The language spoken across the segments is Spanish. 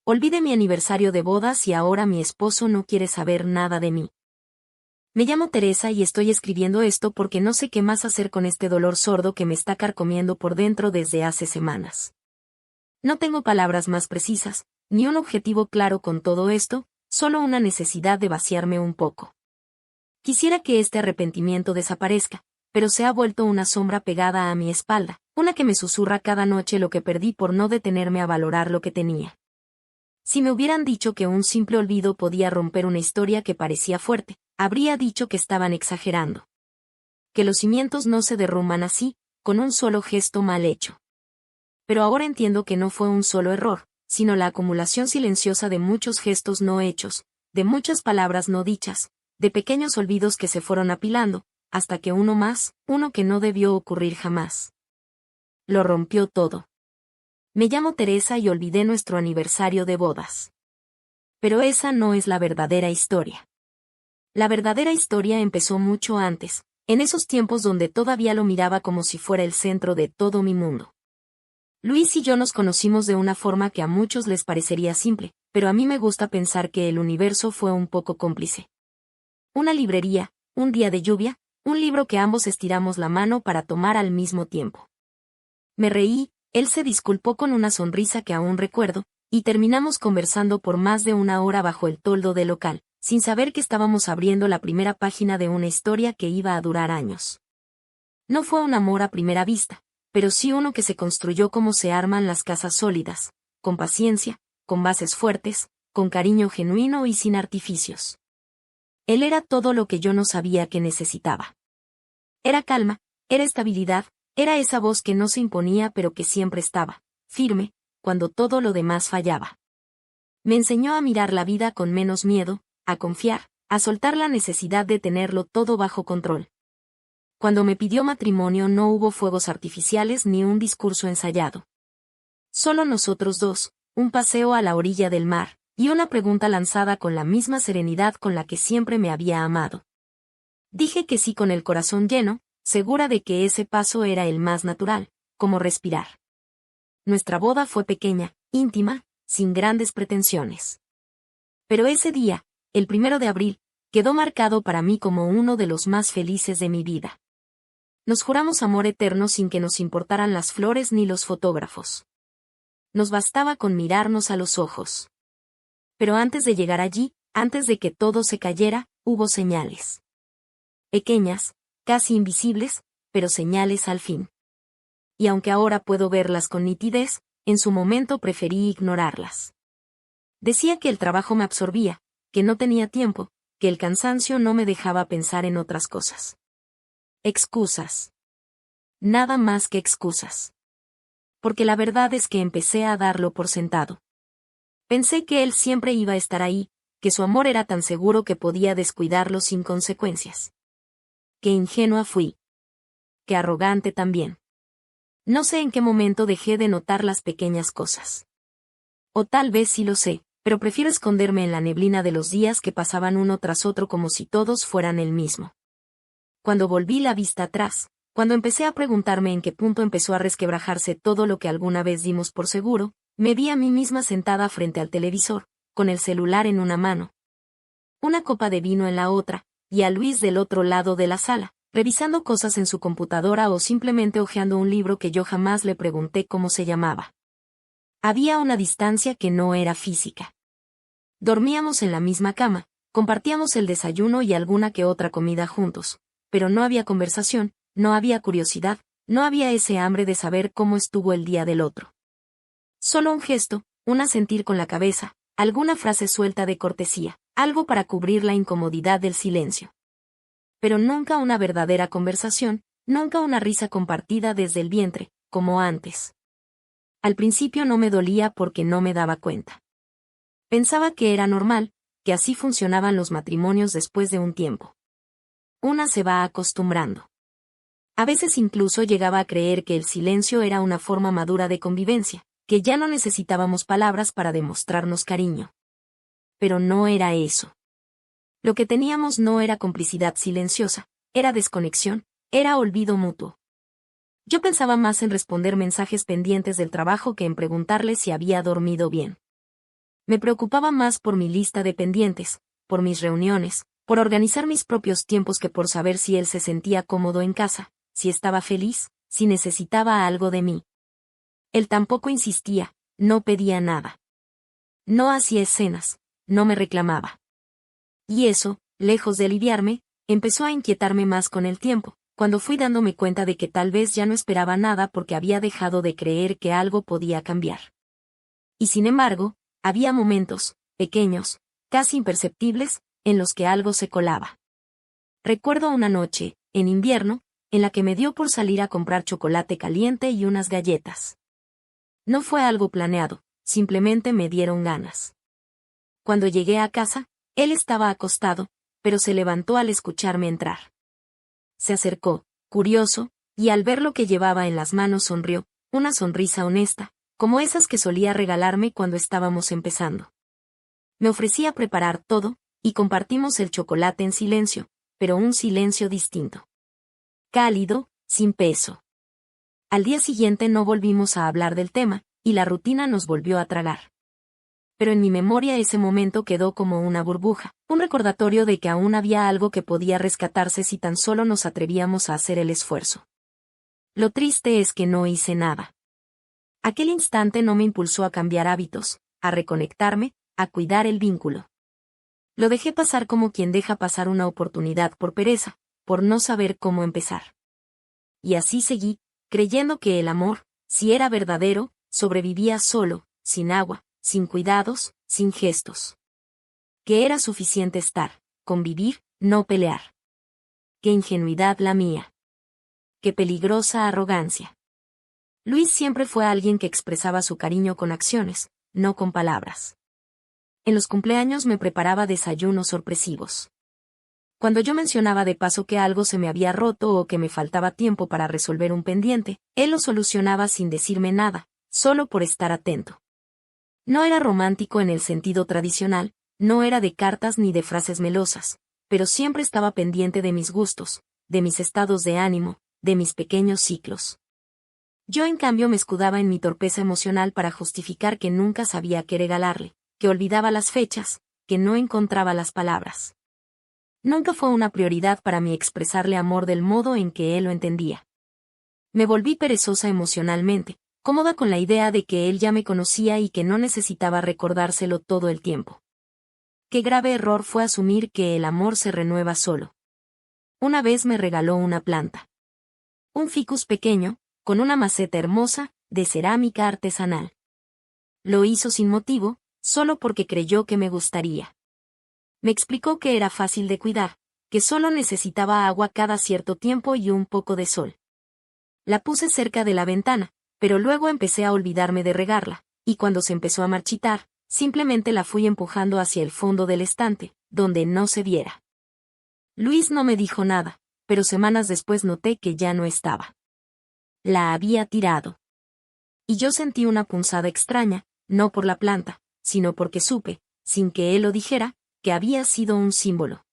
Olvidé mi aniversario de bodas y ahora mi esposo no quiere saber nada de mí. Me llamo Teresa y estoy escribiendo esto porque no sé qué más hacer con este dolor sordo que me está carcomiendo por dentro desde hace semanas. No tengo palabras más precisas, ni un objetivo claro con todo esto, solo una necesidad de vaciarme un poco. Quisiera que este arrepentimiento desaparezca, pero se ha vuelto una sombra pegada a mi espalda, una que me susurra cada noche lo que perdí por no detenerme a valorar lo que tenía. Si me hubieran dicho que un simple olvido podía romper una historia que parecía fuerte, habría dicho que estaban exagerando. Que los cimientos no se derrumban así, con un solo gesto mal hecho. Pero ahora entiendo que no fue un solo error, sino la acumulación silenciosa de muchos gestos no hechos, de muchas palabras no dichas, de pequeños olvidos que se fueron apilando, hasta que uno más, uno que no debió ocurrir jamás. Lo rompió todo. Me llamo Teresa y olvidé nuestro aniversario de bodas. Pero esa no es la verdadera historia. La verdadera historia empezó mucho antes, en esos tiempos donde todavía lo miraba como si fuera el centro de todo mi mundo. Luis y yo nos conocimos de una forma que a muchos les parecería simple, pero a mí me gusta pensar que el universo fue un poco cómplice. Una librería, un día de lluvia, un libro que ambos estiramos la mano para tomar al mismo tiempo. Me reí, él se disculpó con una sonrisa que aún recuerdo, y terminamos conversando por más de una hora bajo el toldo del local, sin saber que estábamos abriendo la primera página de una historia que iba a durar años. No fue un amor a primera vista, pero sí uno que se construyó como se arman las casas sólidas, con paciencia, con bases fuertes, con cariño genuino y sin artificios. Él era todo lo que yo no sabía que necesitaba. Era calma, era estabilidad, era esa voz que no se imponía pero que siempre estaba, firme, cuando todo lo demás fallaba. Me enseñó a mirar la vida con menos miedo, a confiar, a soltar la necesidad de tenerlo todo bajo control. Cuando me pidió matrimonio no hubo fuegos artificiales ni un discurso ensayado. Solo nosotros dos, un paseo a la orilla del mar, y una pregunta lanzada con la misma serenidad con la que siempre me había amado. Dije que sí con el corazón lleno, segura de que ese paso era el más natural, como respirar. Nuestra boda fue pequeña, íntima, sin grandes pretensiones. Pero ese día, el 1 de abril, quedó marcado para mí como uno de los más felices de mi vida. Nos juramos amor eterno sin que nos importaran las flores ni los fotógrafos. Nos bastaba con mirarnos a los ojos. Pero antes de llegar allí, antes de que todo se cayera, hubo señales. Pequeñas, casi invisibles, pero señales al fin. Y aunque ahora puedo verlas con nitidez, en su momento preferí ignorarlas. Decía que el trabajo me absorbía, que no tenía tiempo, que el cansancio no me dejaba pensar en otras cosas. Excusas. Nada más que excusas. Porque la verdad es que empecé a darlo por sentado. Pensé que él siempre iba a estar ahí, que su amor era tan seguro que podía descuidarlo sin consecuencias. Qué ingenua fui. Qué arrogante también. No sé en qué momento dejé de notar las pequeñas cosas. O tal vez sí lo sé, pero prefiero esconderme en la neblina de los días que pasaban uno tras otro como si todos fueran el mismo. Cuando volví la vista atrás, cuando empecé a preguntarme en qué punto empezó a resquebrajarse todo lo que alguna vez dimos por seguro, me vi a mí misma sentada frente al televisor, con el celular en una mano, una copa de vino en la otra, y a Luis del otro lado de la sala, revisando cosas en su computadora o simplemente hojeando un libro que yo jamás le pregunté cómo se llamaba. Había una distancia que no era física. Dormíamos en la misma cama, compartíamos el desayuno y alguna que otra comida juntos, pero no había conversación, no había curiosidad, no había ese hambre de saber cómo estuvo el día del otro. Solo un gesto, un asentir con la cabeza, alguna frase suelta de cortesía, algo para cubrir la incomodidad del silencio. Pero nunca una verdadera conversación, nunca una risa compartida desde el vientre, como antes. Al principio no me dolía porque no me daba cuenta. Pensaba que era normal, que así funcionaban los matrimonios después de un tiempo. Una se va acostumbrando. A veces incluso llegaba a creer que el silencio era una forma madura de convivencia, que ya no necesitábamos palabras para demostrarnos cariño. Pero no era eso. Lo que teníamos no era complicidad silenciosa, era desconexión, era olvido mutuo. Yo pensaba más en responder mensajes pendientes del trabajo que en preguntarle si había dormido bien. Me preocupaba más por mi lista de pendientes, por mis reuniones, por organizar mis propios tiempos que por saber si él se sentía cómodo en casa, si estaba feliz, si necesitaba algo de mí. Él tampoco insistía, no pedía nada. No hacía escenas, no me reclamaba. Y eso, lejos de aliviarme, empezó a inquietarme más con el tiempo, cuando fui dándome cuenta de que tal vez ya no esperaba nada porque había dejado de creer que algo podía cambiar. Y sin embargo, había momentos, pequeños, casi imperceptibles, en los que algo se colaba. Recuerdo una noche, en invierno, en la que me dio por salir a comprar chocolate caliente y unas galletas. No fue algo planeado, simplemente me dieron ganas. Cuando llegué a casa, él estaba acostado, pero se levantó al escucharme entrar. Se acercó, curioso, y al ver lo que llevaba en las manos sonrió, una sonrisa honesta, como esas que solía regalarme cuando estábamos empezando. Me ofrecí a preparar todo, y compartimos el chocolate en silencio, pero un silencio distinto. Cálido, sin peso. Al día siguiente no volvimos a hablar del tema, y la rutina nos volvió a tragar. Pero en mi memoria ese momento quedó como una burbuja, un recordatorio de que aún había algo que podía rescatarse si tan solo nos atrevíamos a hacer el esfuerzo. Lo triste es que no hice nada. Aquel instante no me impulsó a cambiar hábitos, a reconectarme, a cuidar el vínculo. Lo dejé pasar como quien deja pasar una oportunidad por pereza, por no saber cómo empezar. Y así seguí, creyendo que el amor, si era verdadero, sobrevivía solo, sin agua, sin cuidados, sin gestos. Que era suficiente estar, convivir, no pelear. Qué ingenuidad la mía. Qué peligrosa arrogancia. Luis siempre fue alguien que expresaba su cariño con acciones, no con palabras. En los cumpleaños me preparaba desayunos sorpresivos. Cuando yo mencionaba de paso que algo se me había roto o que me faltaba tiempo para resolver un pendiente, él lo solucionaba sin decirme nada, solo por estar atento. No era romántico en el sentido tradicional, no era de cartas ni de frases melosas, pero siempre estaba pendiente de mis gustos, de mis estados de ánimo, de mis pequeños ciclos. Yo en cambio me escudaba en mi torpeza emocional para justificar que nunca sabía qué regalarle, que olvidaba las fechas, que no encontraba las palabras. Nunca fue una prioridad para mí expresarle amor del modo en que él lo entendía. Me volví perezosa emocionalmente, cómoda con la idea de que él ya me conocía y que no necesitaba recordárselo todo el tiempo. Qué grave error fue asumir que el amor se renueva solo. Una vez me regaló una planta. Un ficus pequeño, con una maceta hermosa, de cerámica artesanal. Lo hizo sin motivo, solo porque creyó que me gustaría. Me explicó que era fácil de cuidar, que solo necesitaba agua cada cierto tiempo y un poco de sol. La puse cerca de la ventana, pero luego empecé a olvidarme de regarla, y cuando se empezó a marchitar, simplemente la fui empujando hacia el fondo del estante, donde no se viera. Luis no me dijo nada, pero semanas después noté que ya no estaba. La había tirado. Y yo sentí una punzada extraña, no por la planta, sino porque supe, sin que él lo dijera, que había sido un símbolo.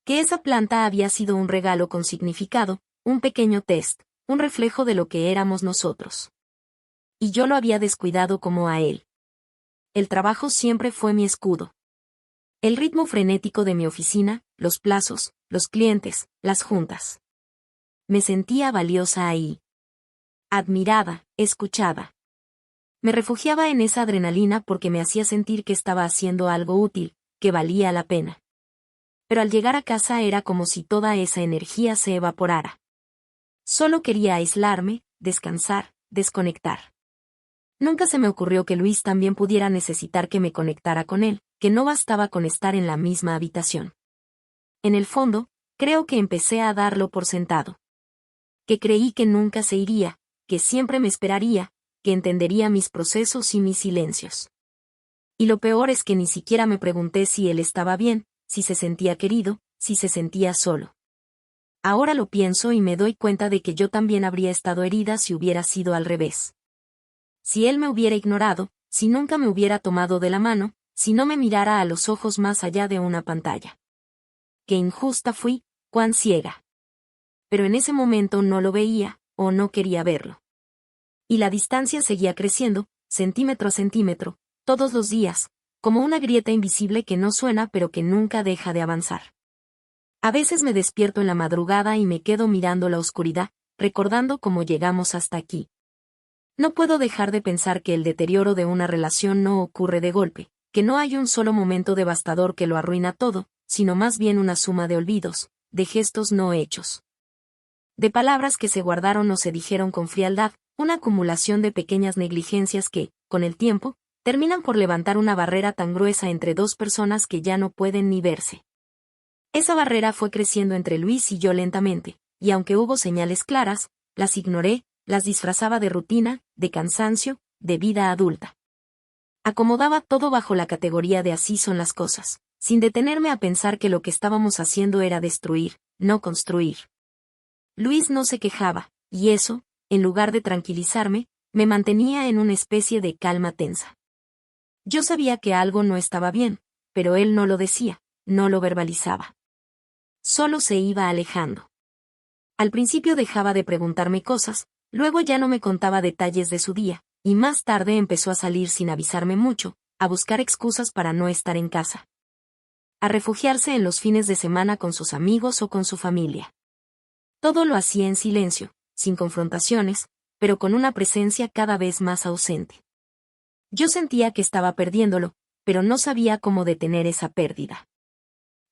Que esa planta había sido un regalo con significado, un pequeño test, un reflejo de lo que éramos nosotros. Y yo lo había descuidado como a él. El trabajo siempre fue mi escudo. El ritmo frenético de mi oficina, los plazos, los clientes, las juntas. Me sentía valiosa ahí. Admirada, escuchada. Me refugiaba en esa adrenalina porque me hacía sentir que estaba haciendo algo útil, que valía la pena. Pero al llegar a casa era como si toda esa energía se evaporara. Solo quería aislarme, descansar, desconectar. Nunca se me ocurrió que Luis también pudiera necesitar que me conectara con él, que no bastaba con estar en la misma habitación. En el fondo, creo que empecé a darlo por sentado. Que creí que nunca se iría, que siempre me esperaría, que entendería mis procesos y mis silencios. Y lo peor es que ni siquiera me pregunté si él estaba bien, si se sentía querido, si se sentía solo. Ahora lo pienso y me doy cuenta de que yo también habría estado herida si hubiera sido al revés. Si él me hubiera ignorado, si nunca me hubiera tomado de la mano, si no me mirara a los ojos más allá de una pantalla. Qué injusta fui, cuán ciega. Pero en ese momento no lo veía, o no quería verlo. Y la distancia seguía creciendo, centímetro a centímetro, todos los días, como una grieta invisible que no suena pero que nunca deja de avanzar. A veces me despierto en la madrugada y me quedo mirando la oscuridad, recordando cómo llegamos hasta aquí. No puedo dejar de pensar que el deterioro de una relación no ocurre de golpe, que no hay un solo momento devastador que lo arruina todo, sino más bien una suma de olvidos, de gestos no hechos, de palabras que se guardaron o se dijeron con frialdad, una acumulación de pequeñas negligencias que, con el tiempo, terminan por levantar una barrera tan gruesa entre dos personas que ya no pueden ni verse. Esa barrera fue creciendo entre Luis y yo lentamente, y aunque hubo señales claras, las ignoré, las disfrazaba de rutina, de cansancio, de vida adulta. Acomodaba todo bajo la categoría de así son las cosas, sin detenerme a pensar que lo que estábamos haciendo era destruir, no construir. Luis no se quejaba, y eso, en lugar de tranquilizarme, me mantenía en una especie de calma tensa. Yo sabía que algo no estaba bien, pero él no lo decía, no lo verbalizaba. Solo se iba alejando. Al principio dejaba de preguntarme cosas, luego ya no me contaba detalles de su día, y más tarde empezó a salir sin avisarme mucho, a buscar excusas para no estar en casa. A refugiarse en los fines de semana con sus amigos o con su familia. Todo lo hacía en silencio, sin confrontaciones, pero con una presencia cada vez más ausente. Yo sentía que estaba perdiéndolo, pero no sabía cómo detener esa pérdida.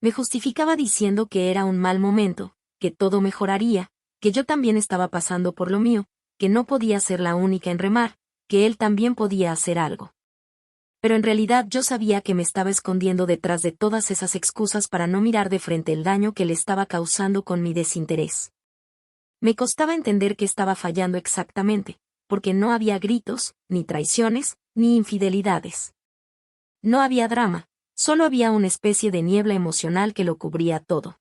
Me justificaba diciendo que era un mal momento, que todo mejoraría, que yo también estaba pasando por lo mío, que no podía ser la única en remar, que él también podía hacer algo. Pero en realidad yo sabía que me estaba escondiendo detrás de todas esas excusas para no mirar de frente el daño que le estaba causando con mi desinterés. Me costaba entender que estaba fallando exactamente, porque no había gritos, ni traiciones, ni infidelidades. No había drama, solo había una especie de niebla emocional que lo cubría todo.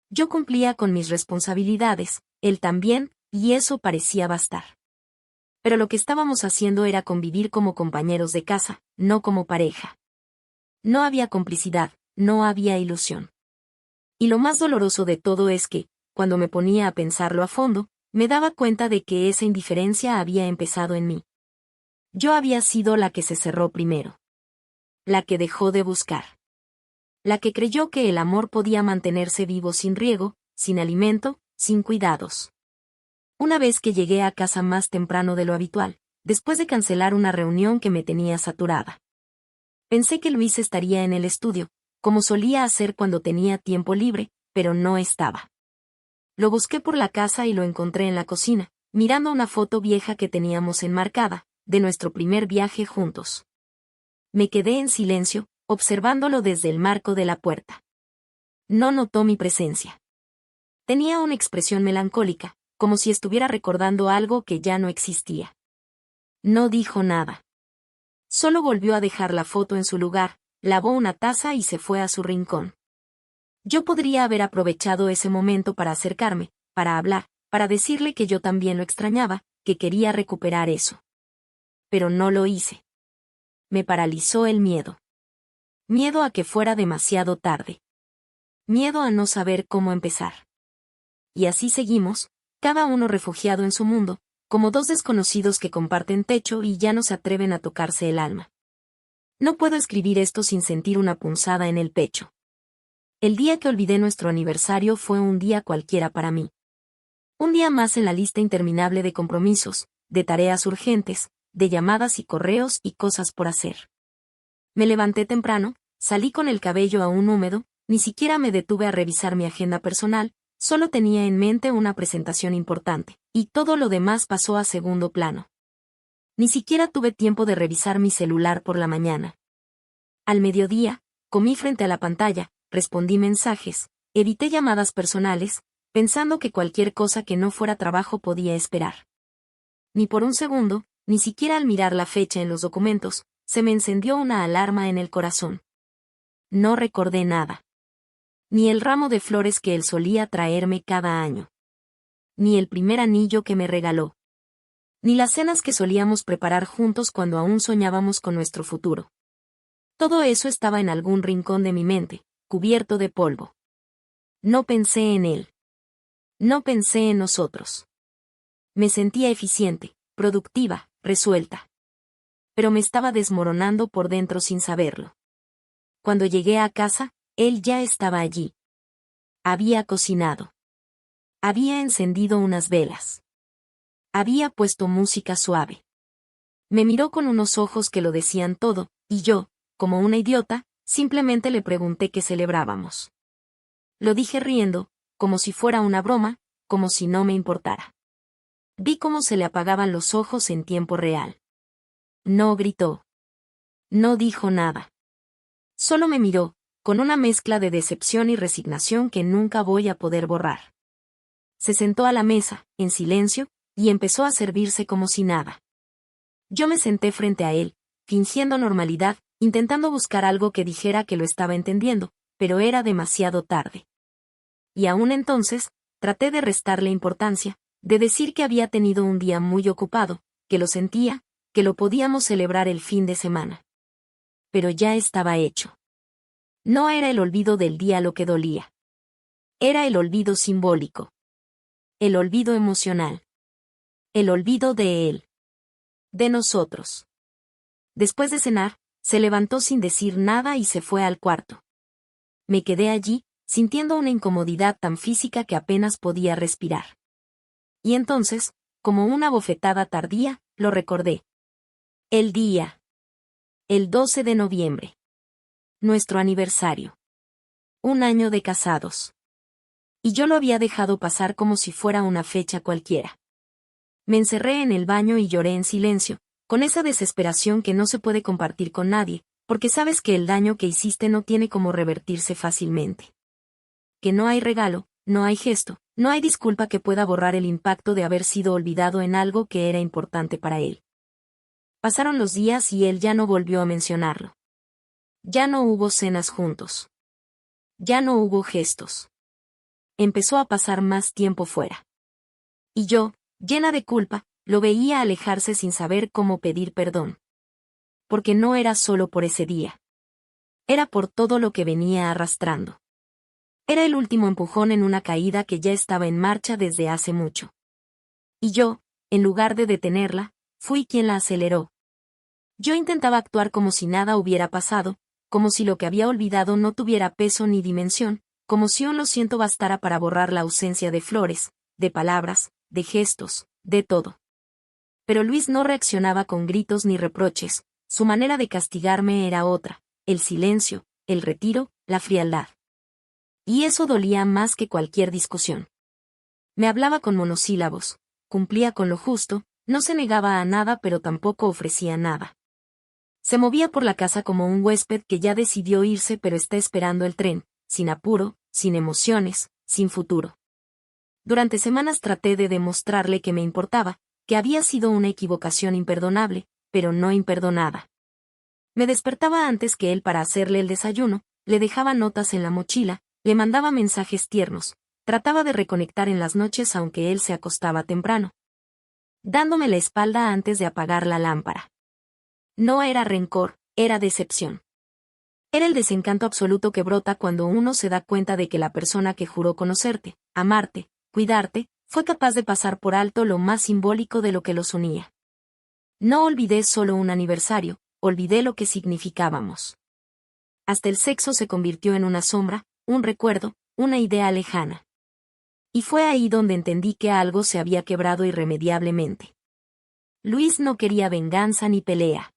Yo cumplía con mis responsabilidades, él también, y eso parecía bastar. Pero lo que estábamos haciendo era convivir como compañeros de casa, no como pareja. No había complicidad, no había ilusión. Y lo más doloroso de todo es que, cuando me ponía a pensarlo a fondo, me daba cuenta de que esa indiferencia había empezado en mí. Yo había sido la que se cerró primero. La que dejó de buscar. La que creyó que el amor podía mantenerse vivo sin riego, sin alimento, sin cuidados. Una vez que llegué a casa más temprano de lo habitual, después de cancelar una reunión que me tenía saturada. Pensé que Luis estaría en el estudio, como solía hacer cuando tenía tiempo libre, pero no estaba. Lo busqué por la casa y lo encontré en la cocina, mirando una foto vieja que teníamos enmarcada, de nuestro primer viaje juntos. Me quedé en silencio, observándolo desde el marco de la puerta. No notó mi presencia. Tenía una expresión melancólica, como si estuviera recordando algo que ya no existía. No dijo nada. Solo volvió a dejar la foto en su lugar, lavó una taza y se fue a su rincón. Yo podría haber aprovechado ese momento para acercarme, para hablar, para decirle que yo también lo extrañaba, que quería recuperar eso. Pero no lo hice. Me paralizó el miedo. Miedo a que fuera demasiado tarde. Miedo a no saber cómo empezar. Y así seguimos, cada uno refugiado en su mundo, como dos desconocidos que comparten techo y ya no se atreven a tocarse el alma. No puedo escribir esto sin sentir una punzada en el pecho. El día que olvidé nuestro aniversario fue un día cualquiera para mí. Un día más en la lista interminable de compromisos, de tareas urgentes, de llamadas y correos y cosas por hacer. Me levanté temprano, salí con el cabello aún húmedo, ni siquiera me detuve a revisar mi agenda personal, solo tenía en mente una presentación importante, y todo lo demás pasó a segundo plano. Ni siquiera tuve tiempo de revisar mi celular por la mañana. Al mediodía, comí frente a la pantalla, respondí mensajes, evité llamadas personales, pensando que cualquier cosa que no fuera trabajo podía esperar. Ni por un segundo, ni siquiera al mirar la fecha en los documentos, se me encendió una alarma en el corazón. No recordé nada. Ni el ramo de flores que él solía traerme cada año. Ni el primer anillo que me regaló. Ni las cenas que solíamos preparar juntos cuando aún soñábamos con nuestro futuro. Todo eso estaba en algún rincón de mi mente, cubierto de polvo. No pensé en él. No pensé en nosotros. Me sentía eficiente, productiva, resuelta. pero me estaba desmoronando por dentro sin saberlo. Cuando llegué a casa, él ya estaba allí. Había cocinado. Había encendido unas velas. Había puesto música suave. Me miró con unos ojos que lo decían todo, y yo, como una idiota, simplemente le pregunté qué celebrábamos. Lo dije riendo, como si fuera una broma, como si no me importara. Vi cómo se le apagaban los ojos en tiempo real. No gritó. No dijo nada. Solo me miró, con una mezcla de decepción y resignación que nunca voy a poder borrar. Se sentó a la mesa, en silencio, y empezó a servirse como si nada. Yo me senté frente a él, fingiendo normalidad, intentando buscar algo que dijera que lo estaba entendiendo, pero era demasiado tarde. Y aún entonces, traté de restarle importancia, de decir que había tenido un día muy ocupado, que lo sentía, que lo podíamos celebrar el fin de semana. Pero ya estaba hecho. No era el olvido del día lo que dolía. Era el olvido simbólico. El olvido emocional. El olvido de él. De nosotros. Después de cenar, se levantó sin decir nada y se fue al cuarto. Me quedé allí, sintiendo una incomodidad tan física que apenas podía respirar. Y entonces, como una bofetada tardía, lo recordé. El día. El 12 de noviembre. Nuestro aniversario. 1 año de casados. Y yo lo había dejado pasar como si fuera una fecha cualquiera. Me encerré en el baño y lloré en silencio, con esa desesperación que no se puede compartir con nadie, porque sabes que el daño que hiciste no tiene cómo revertirse fácilmente. Que no hay regalo, no hay gesto, no hay disculpa que pueda borrar el impacto de haber sido olvidado en algo que era importante para él. Pasaron los días y él ya no volvió a mencionarlo. Ya no hubo cenas juntos. Ya no hubo gestos. Empezó a pasar más tiempo fuera. Y yo, llena de culpa, lo veía alejarse sin saber cómo pedir perdón. Porque no era solo por ese día. Era por todo lo que venía arrastrando. Era el último empujón en una caída que ya estaba en marcha desde hace mucho. Y yo, en lugar de detenerla, fui quien la aceleró. Yo intentaba actuar como si nada hubiera pasado, como si lo que había olvidado no tuviera peso ni dimensión, como si un lo siento bastara para borrar la ausencia de flores, de palabras, de gestos, de todo. Pero Luis no reaccionaba con gritos ni reproches, su manera de castigarme era otra, el silencio, el retiro, la frialdad. Y eso dolía más que cualquier discusión. Me hablaba con monosílabos, cumplía con lo justo, no se negaba a nada pero tampoco ofrecía nada. Se movía por la casa como un huésped que ya decidió irse pero está esperando el tren, sin apuro, sin emociones, sin futuro. Durante semanas traté de demostrarle que me importaba, que había sido una equivocación imperdonable, pero no imperdonada. Me despertaba antes que él para hacerle el desayuno, le dejaba notas en la mochila, le mandaba mensajes tiernos, trataba de reconectar en las noches aunque él se acostaba temprano, dándome la espalda antes de apagar la lámpara. No era rencor, era decepción. Era el desencanto absoluto que brota cuando uno se da cuenta de que la persona que juró conocerte, amarte, cuidarte, fue capaz de pasar por alto lo más simbólico de lo que los unía. No olvidé solo un aniversario, olvidé lo que significábamos. Hasta el sexo se convirtió en una sombra, un recuerdo, una idea lejana. Y fue ahí donde entendí que algo se había quebrado irremediablemente. Luis no quería venganza ni pelea.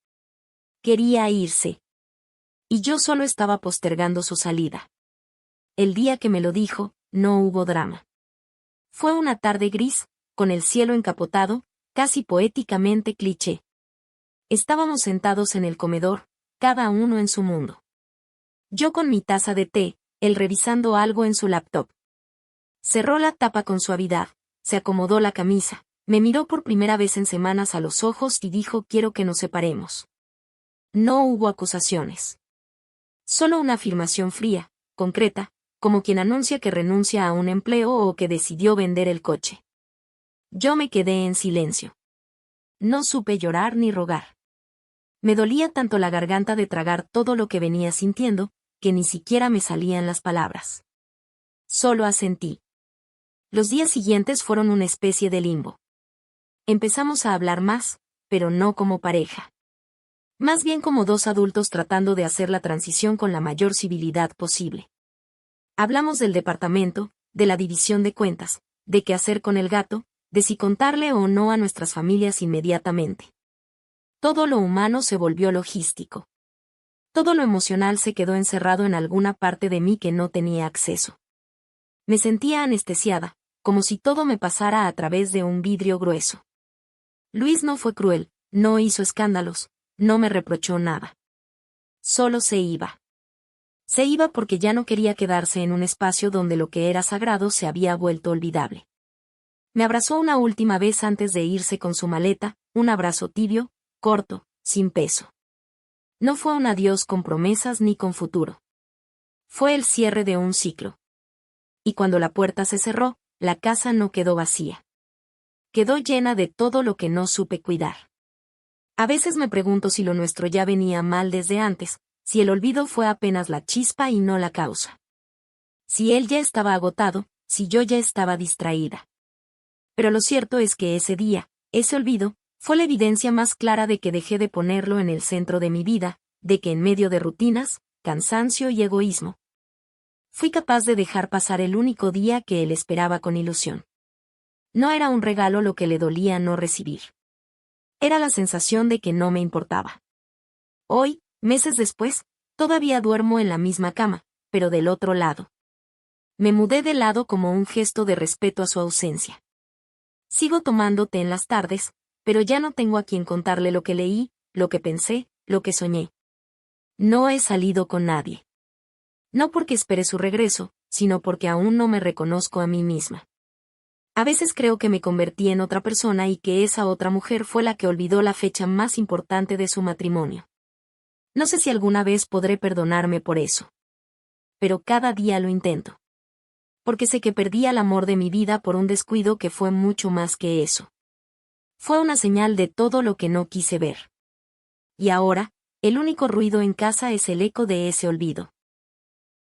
Quería irse. Y yo solo estaba postergando su salida. El día que me lo dijo, no hubo drama. Fue una tarde gris, con el cielo encapotado, casi poéticamente cliché. Estábamos sentados en el comedor, cada uno en su mundo. Yo con mi taza de té, él revisando algo en su laptop. Cerró la tapa con suavidad, se acomodó la camisa, me miró por primera vez en semanas a los ojos y dijo quiero que nos separemos. No hubo acusaciones. Solo una afirmación fría, concreta, como quien anuncia que renuncia a un empleo o que decidió vender el coche. Yo me quedé en silencio. No supe llorar ni rogar. Me dolía tanto la garganta de tragar todo lo que venía sintiendo, que ni siquiera me salían las palabras. Solo asentí. Los días siguientes fueron una especie de limbo. Empezamos a hablar más, pero no como pareja. Más bien como dos adultos tratando de hacer la transición con la mayor civilidad posible. Hablamos del departamento, de la división de cuentas, de qué hacer con el gato, de si contarle o no a nuestras familias inmediatamente. Todo lo humano se volvió logístico. Todo lo emocional se quedó encerrado en alguna parte de mí que no tenía acceso. Me sentía anestesiada, como si todo me pasara a través de un vidrio grueso. Luis no fue cruel, no hizo escándalos, no me reprochó nada. Solo se iba. Se iba porque ya no quería quedarse en un espacio donde lo que era sagrado se había vuelto olvidable. Me abrazó una última vez antes de irse con su maleta, un abrazo tibio, corto, sin peso. No fue un adiós con promesas ni con futuro. Fue el cierre de un ciclo. Y cuando la puerta se cerró, la casa no quedó vacía. Quedó llena de todo lo que no supe cuidar. A veces me pregunto si lo nuestro ya venía mal desde antes, si el olvido fue apenas la chispa y no la causa. Si él ya estaba agotado, si yo ya estaba distraída. Pero lo cierto es que ese día, ese olvido, fue la evidencia más clara de que dejé de ponerlo en el centro de mi vida, de que en medio de rutinas, cansancio y egoísmo, fui capaz de dejar pasar el único día que él esperaba con ilusión. No era un regalo lo que le dolía no recibir. Era la sensación de que no me importaba. Hoy, meses después, todavía duermo en la misma cama, pero del otro lado. Me mudé de lado como un gesto de respeto a su ausencia. Sigo tomando té en las tardes, pero ya no tengo a quien contarle lo que leí, lo que pensé, lo que soñé. No he salido con nadie. No porque espere su regreso, sino porque aún no me reconozco a mí misma. A veces creo que me convertí en otra persona y que esa otra mujer fue la que olvidó la fecha más importante de su matrimonio. No sé si alguna vez podré perdonarme por eso. Pero cada día lo intento. Porque sé que perdí al amor de mi vida por un descuido que fue mucho más que eso. Fue una señal de todo lo que no quise ver. Y ahora, el único ruido en casa es el eco de ese olvido.